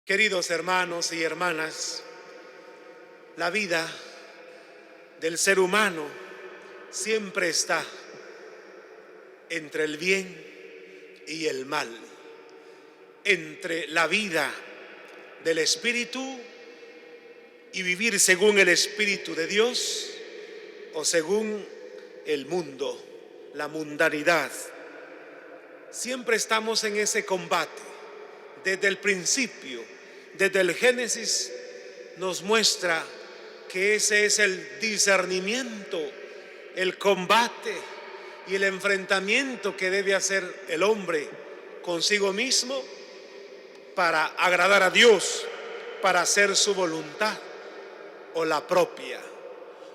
Queridos hermanos y hermanas, la vida del ser humano siempre está entre el bien y el mal, entre la vida del Espíritu y vivir según el Espíritu de Dios o según el mundo, la mundanidad. Siempre estamos en ese combate. Desde el principio, desde el Génesis, nos muestra que ese es el discernimiento, el combate y el enfrentamiento que debe hacer el hombre consigo mismo para agradar a Dios, para hacer su voluntad o la propia,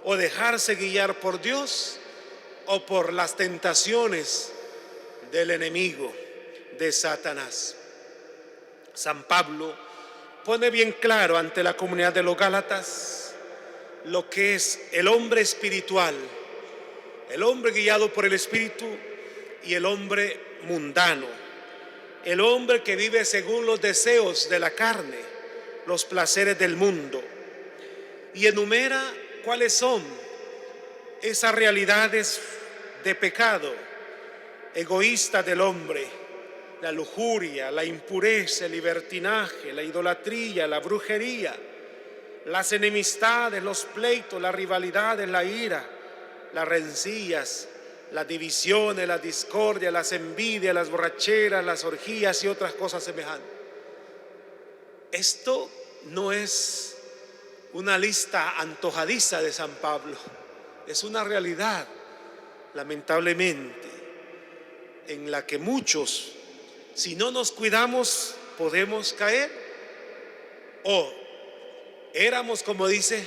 o dejarse guiar por Dios o por las tentaciones del enemigo, de Satanás. San Pablo pone bien claro ante la comunidad de los Gálatas lo que es el hombre espiritual, el hombre guiado por el Espíritu y el hombre mundano, el hombre que vive según los deseos de la carne, los placeres del mundo, y enumera cuáles son esas realidades de pecado egoísta del hombre: la lujuria, la impureza, el libertinaje, la idolatría, la brujería, las enemistades, los pleitos, las rivalidades, la ira, las rencillas, las divisiones, las discordias, las envidias, las borracheras, las orgías y otras cosas semejantes. Esto no es una lista antojadiza de San Pablo, es una realidad, lamentablemente, en la que muchos, si no nos cuidamos, podemos caer, o éramos, como dice,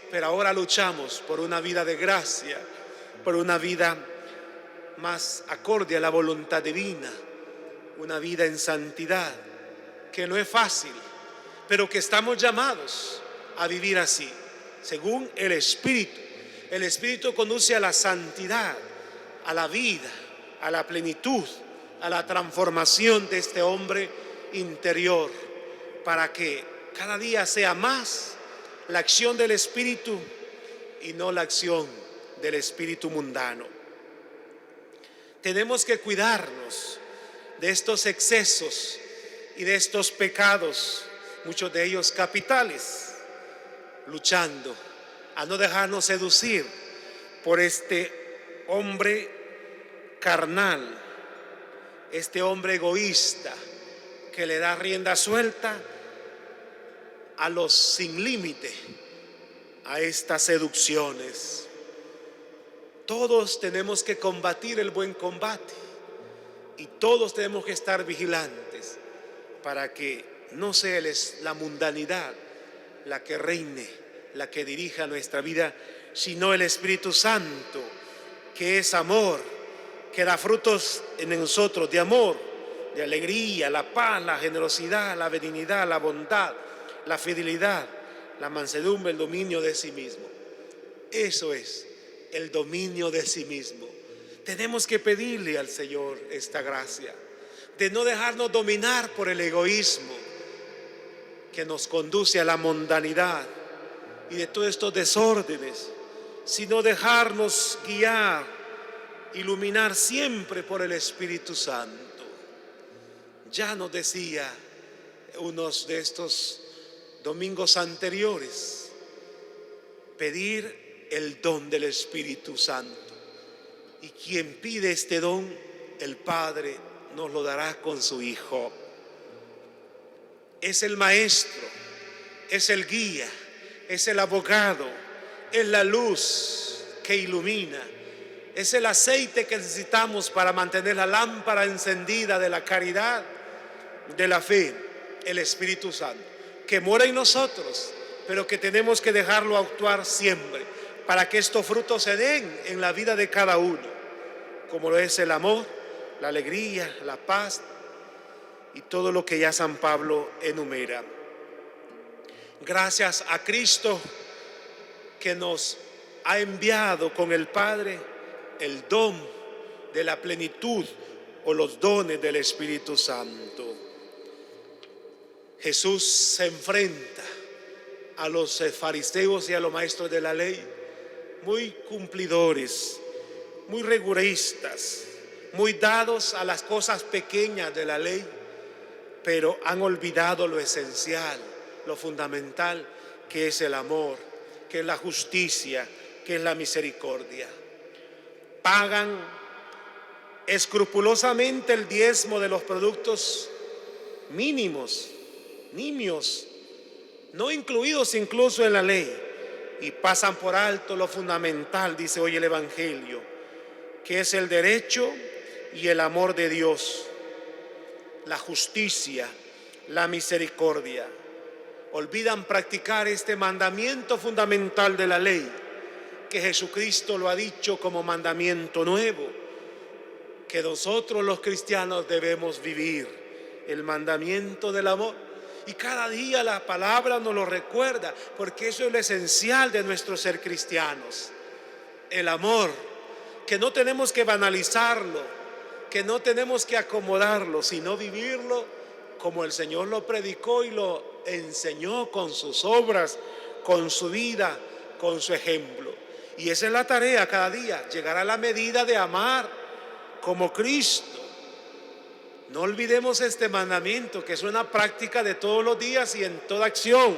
pero ahora luchamos por una vida de gracia, por una vida más acorde a la voluntad divina, una vida en santidad, que no es fácil, pero que estamos llamados a vivir así, según el Espíritu. El Espíritu conduce a la santidad, a la vida, a la plenitud, a la transformación de este hombre interior, para que cada día sea más la acción del Espíritu y no la acción del espíritu mundano. Tenemos que cuidarnos de estos excesos y de estos pecados, muchos de ellos capitales, luchando a no dejarnos seducir por este hombre carnal, este hombre egoísta que le da rienda suelta a los sin límite, a estas seducciones. Todos tenemos que combatir el buen combate y todos tenemos que estar vigilantes para que no sea la mundanidad la que reine, la que dirija nuestra vida, sino el Espíritu Santo, que es amor, que da frutos en nosotros de amor, de alegría, la paz, la generosidad, la benignidad, la bondad, la fidelidad, la mansedumbre, el dominio de sí mismo. Eso es el dominio de sí mismo. Tenemos que pedirle al Señor esta gracia de no dejarnos dominar por el egoísmo que nos conduce a la mundanidad y de todos estos desórdenes, sino dejarnos guiar, iluminar siempre por el Espíritu Santo. Ya nos decía unos de estos domingos anteriores, pedir el don del Espíritu Santo, y quien pide este don, el Padre nos lo dará con su Hijo. Es el maestro, es el guía, es el abogado, es la luz que ilumina, es el aceite que necesitamos para mantener la lámpara encendida de la caridad, de la fe, el Espíritu Santo, que mora en nosotros, pero que tenemos que dejarlo actuar siempre para que estos frutos se den en la vida de cada uno, como lo es el amor, la alegría, la paz y todo lo que ya San Pablo enumera. Gracias a Cristo que nos ha enviado con el Padre el don de la plenitud o los dones del Espíritu Santo. Jesús se enfrenta a los fariseos y a los maestros de la ley, muy cumplidores, muy rigoristas, muy dados a las cosas pequeñas de la ley, pero han olvidado lo esencial, lo fundamental, que es el amor, que es la justicia, que es la misericordia. Pagan escrupulosamente el diezmo de los productos mínimos, nimios, no incluidos incluso en la ley, y pasan por alto lo fundamental, dice hoy el Evangelio, que es el derecho y el amor de Dios, la justicia, la misericordia. Olvidan practicar este mandamiento fundamental de la ley, que Jesucristo lo ha dicho como mandamiento nuevo, que nosotros los cristianos debemos vivir, el mandamiento del amor. Y cada día la palabra nos lo recuerda, porque eso es lo esencial de nuestro ser cristianos, el amor, que no tenemos que banalizarlo, que no tenemos que acomodarlo, sino vivirlo como el Señor lo predicó y lo enseñó con sus obras, con su vida, con su ejemplo. Y esa es la tarea cada día, llegar a la medida de amar como Cristo. No olvidemos este mandamiento, que es una práctica de todos los días y en toda acción,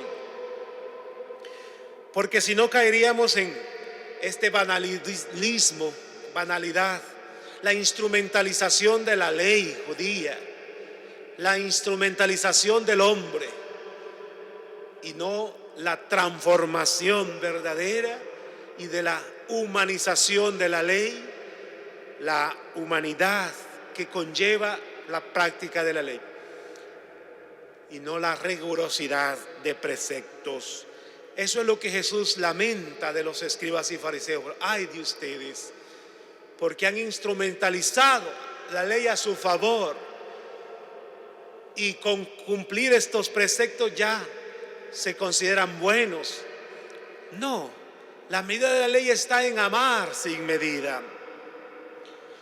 porque si no caeríamos en este banalismo, banalidad, la instrumentalización de la ley judía, la instrumentalización del hombre, y no la transformación verdadera y de la humanización de la ley, la humanidad que conlleva la práctica de la ley, y no la rigurosidad de preceptos. Eso es lo que Jesús lamenta de los escribas y fariseos. Ay de ustedes, porque han instrumentalizado la ley a su favor, y con cumplir estos preceptos ya se consideran buenos. No, la medida de la ley está en amar sin medida.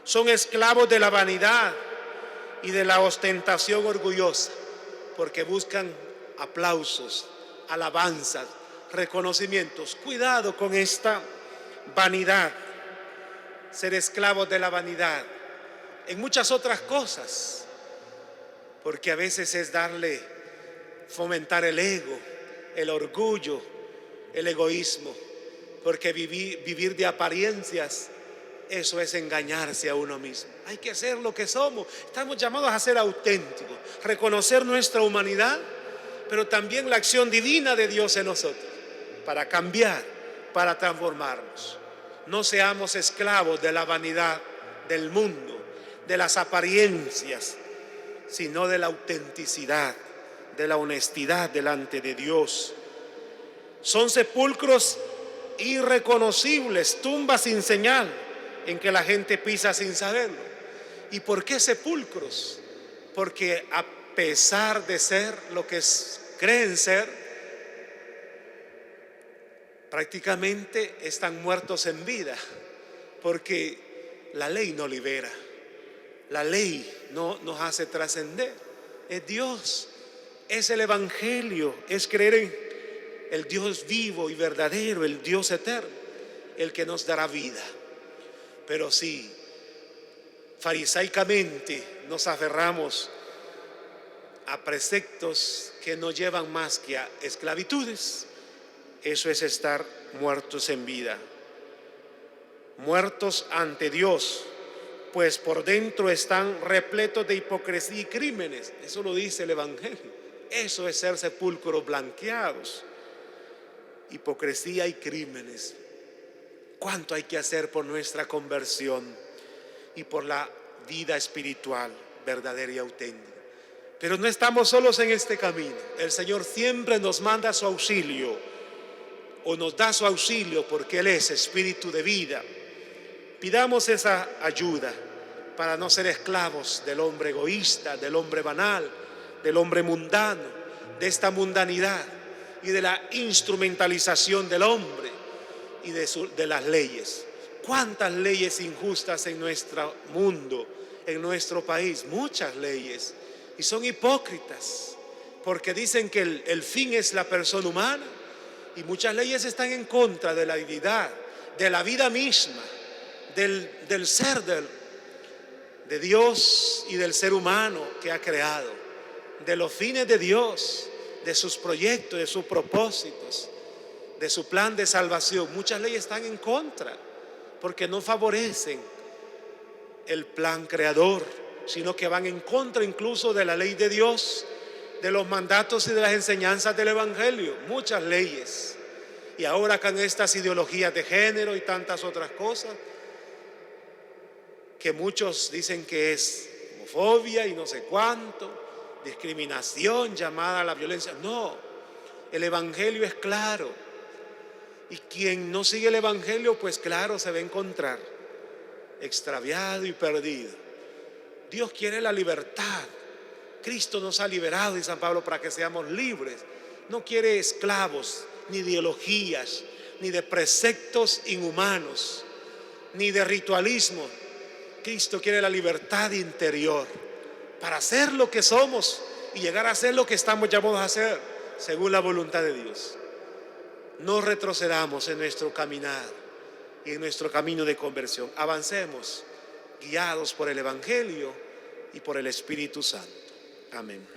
Son esclavos de la vanidad y de la ostentación orgullosa, porque buscan aplausos, alabanzas, reconocimientos. Cuidado con esta vanidad, ser esclavos de la vanidad en muchas otras cosas, porque a veces es fomentar el ego, el orgullo, el egoísmo, porque vivir de apariencias, eso es engañarse a uno mismo. Hay que ser lo que somos. Estamos llamados a ser auténticos, reconocer nuestra humanidad, pero también la acción divina de Dios en nosotros, para cambiar, para transformarnos. No seamos esclavos de la vanidad del mundo, de las apariencias, sino de la autenticidad, de la honestidad delante de Dios. Son sepulcros irreconocibles, tumbas sin señal, en que la gente pisa sin saberlo. ¿Y por qué sepulcros? Porque a pesar de ser lo que creen ser, prácticamente están muertos en vida, porque la ley no libera, la ley no nos hace trascender. Es Dios, es el Evangelio, es creer en el Dios vivo y verdadero, el Dios eterno, el que nos dará vida. Pero si farisaicamente nos aferramos a preceptos que no llevan más que a esclavitudes, eso es estar muertos en vida, muertos ante Dios, pues por dentro están repletos de hipocresía y crímenes. Eso lo dice el Evangelio. Eso es ser sepulcros blanqueados, hipocresía y crímenes. ¿Cuánto hay que hacer por nuestra conversión y por la vida espiritual verdadera y auténtica? Pero no estamos solos en este camino. El Señor siempre nos manda su auxilio, o nos da su auxilio, porque Él es espíritu de vida. Pidamos esa ayuda para no ser esclavos del hombre egoísta, del hombre banal, del hombre mundano, de esta mundanidad y de la instrumentalización del hombre y de las leyes. ¿Cuántas leyes injustas en nuestro mundo, en nuestro país? Muchas leyes, y son hipócritas, porque dicen que el fin es la persona humana, y muchas leyes están en contra de la dignidad, de la vida misma, del ser de Dios y del ser humano que ha creado, de los fines de Dios, de sus proyectos, de sus propósitos, de su plan de salvación. Muchas leyes están en contra porque no favorecen el plan creador, sino que van en contra incluso de la ley de Dios, de los mandatos y de las enseñanzas del Evangelio. Muchas leyes. Y ahora con estas ideologías de género y tantas otras cosas, que muchos dicen que es homofobia y no sé cuánto, discriminación llamada a la violencia. No, el Evangelio es claro. Y quien no sigue el Evangelio, pues claro, se va a encontrar extraviado y perdido. Dios quiere la libertad. Cristo nos ha liberado, dice San Pablo, para que seamos libres. No quiere esclavos, ni ideologías, ni de preceptos inhumanos, ni de ritualismo. Cristo quiere la libertad interior para ser lo que somos y llegar a ser lo que estamos llamados a ser, según la voluntad de Dios. No retrocedamos en nuestro caminar y en nuestro camino de conversión. Avancemos guiados por el Evangelio y por el Espíritu Santo. Amén.